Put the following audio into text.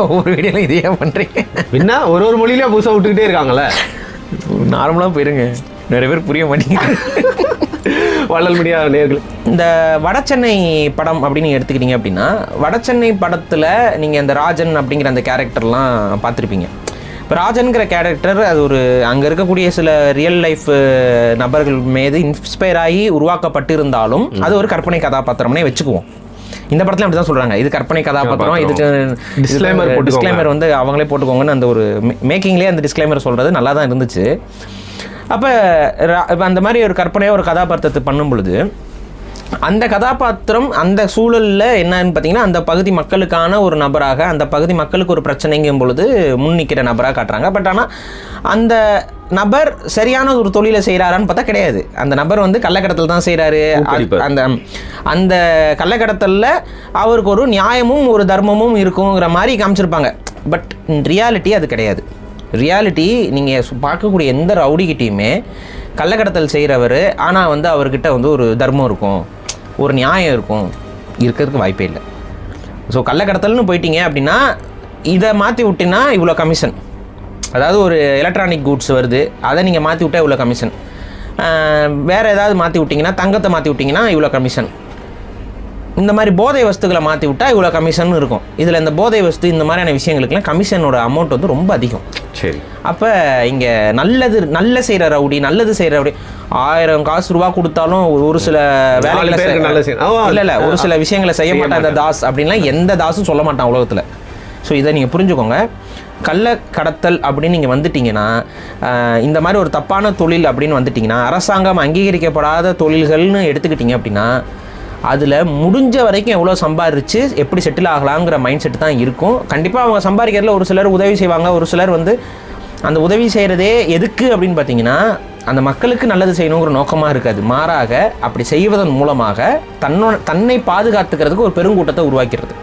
ஒவ்வொரு வீடியோல இதையே பண்றீங்க என்ன ஒரு மொழியிலே புதுசாக விட்டுக்கிட்டே இருக்காங்கல்ல. நார்மலாக போயிருங்க, நிறைய பேர் புரிய மாட்டேங்குது. வள்ளல் மீடியா நேயர்கள், இந்த வடசென்னை படம் அப்படின்னு எடுத்துக்கிட்டீங்க அப்படின்னா, வடசென்னை படத்தில் நீங்கள் இந்த ராஜன் அப்படிங்கிற அந்த கேரக்டர்லாம் பார்த்துருப்பீங்க. இப்போ ராஜன்கிற கேரக்டர் அது ஒரு அங்கே இருக்கக்கூடிய சில ரியல் லைஃப் நபர்கள் மீது இன்ஸ்பயர் ஆகி உருவாக்கப்பட்டு இருந்தாலும் அது ஒரு கற்பனை கதாபாத்திரம்னே வச்சுக்குவோம். இந்த படத்தில் அப்படி தான் சொல்கிறாங்க, இது கற்பனை கதாபாத்திரம், இதுக்கு டிஸ்க்ளைமர் வந்து அவங்களே போட்டுக்கோங்கன்னு அந்த ஒரு மேக்கிங்லேயே அந்த டிஸ்க்ளைமர் சொல்கிறது நல்லா தான் இருந்துச்சு. அப்போ அந்த மாதிரி ஒரு கற்பனையாக ஒரு கதாபாத்திரத்தை பண்ணும் பொழுது அந்த கதாபாத்திரம் அந்த சூழலில் என்னன்னு பார்த்தீங்கன்னா அந்த பகுதி மக்களுக்கான ஒரு நபராக, அந்த பகுதி மக்களுக்கு ஒரு பிரச்சனைங்கும் பொழுது முன்னிக்கிற நபராக காட்டுறாங்க. பட் ஆனால் அந்த நபர் சரியான ஒரு தொழிலை செய்கிறாரான்னு பார்த்தா கிடையாது. அந்த நபர் வந்து கள்ளக்கடத்தல் தான் செய்கிறாரு. அந்த அந்த கள்ளக்கடத்தலில் அவருக்கு ஒரு நியாயமும் ஒரு தர்மமும் இருக்குங்கிற மாதிரி காமிச்சிருப்பாங்க. பட் ரியாலிட்டி அது கிடையாது. ரியாலிட்டி நீங்கள் பார்க்கக்கூடிய எந்த ரவுடிக்கிட்டையுமே கள்ளக்கடத்தல் செய்கிறவர், ஆனால் வந்து அவர்கிட்ட வந்து ஒரு தர்மம் இருக்கும், ஒரு நியாயம் இருக்கும், இருக்கிறதுக்கு வாய்ப்பே இல்லை. ஸோ கள்ளக்கடத்தல்னு போயிட்டீங்க அப்படின்னா இதை மாற்றி விட்டினா இவ்வளோ கமிஷன், அதாவது ஒரு எலக்ட்ரானிக் கூட்ஸ் வருது, அதை நீங்கள் மாற்றி விட்டால் இவ்வளோ கமிஷன், வேறு ஏதாவது மாற்றி விட்டிங்கன்னா தங்கத்தை மாற்றி விட்டிங்கன்னா இவ்வளோ கமிஷன், இந்த மாதிரி போதை வஸ்துக்களை மாற்றி விட்டால் இவ்வளோ கமிஷன் இருக்கும். இதில் இந்த போதை வஸ்து இந்த மாதிரியான விஷயங்களுக்குலாம் கமிஷனோட அமௌண்ட் வந்து ரொம்ப அதிகம். சரி, அப்போ இங்கே நல்ல செய்கிற ரவுடி, நல்லது செய்கிற ரவுடி 1000 காசு ரூபா கொடுத்தாலும் ஒரு சில வேலைகளை இல்லை ஒரு சில விஷயங்களை செய்ய மாட்டான் இந்த தாஸ் அப்படின்லாம் எந்த தாஸும் சொல்ல மாட்டான் உலகத்தில். ஸோ இதை நீங்கள் புரிஞ்சுக்கோங்க. கள்ளக்கடத்தல் அப்படின்னு நீங்கள் வந்துட்டிங்கன்னா, இந்த மாதிரி ஒரு தப்பான தொழில் அப்படின்னு வந்துட்டிங்கன்னா, அரசாங்கம் அங்கீகரிக்கப்படாத தொழில்கள்னு எடுத்துக்கிட்டிங்க அப்படின்னா அதில் முடிஞ்ச வரைக்கும் எவ்வளோ சம்பாரித்து எப்படி செட்டில் ஆகலாங்கிற மைண்ட் செட்டு தான் இருக்கும். கண்டிப்பாக அவங்க சம்பாதிக்கிறதுல ஒரு சிலர் உதவி செய்வாங்க, ஒரு சிலர் வந்து அந்த உதவி செய்கிறதே எதுக்கு அப்படின்னு பார்த்தீங்கன்னா அந்த மக்களுக்கு நல்லது செய்யணுங்கிற நோக்கமாக இருக்காது. மாறாக அப்படி செய்வதன் மூலமாக தன்னை பாதுகாத்துக்கிறதுக்கு ஒரு பெருங்கூட்டத்தை உருவாக்கிறது.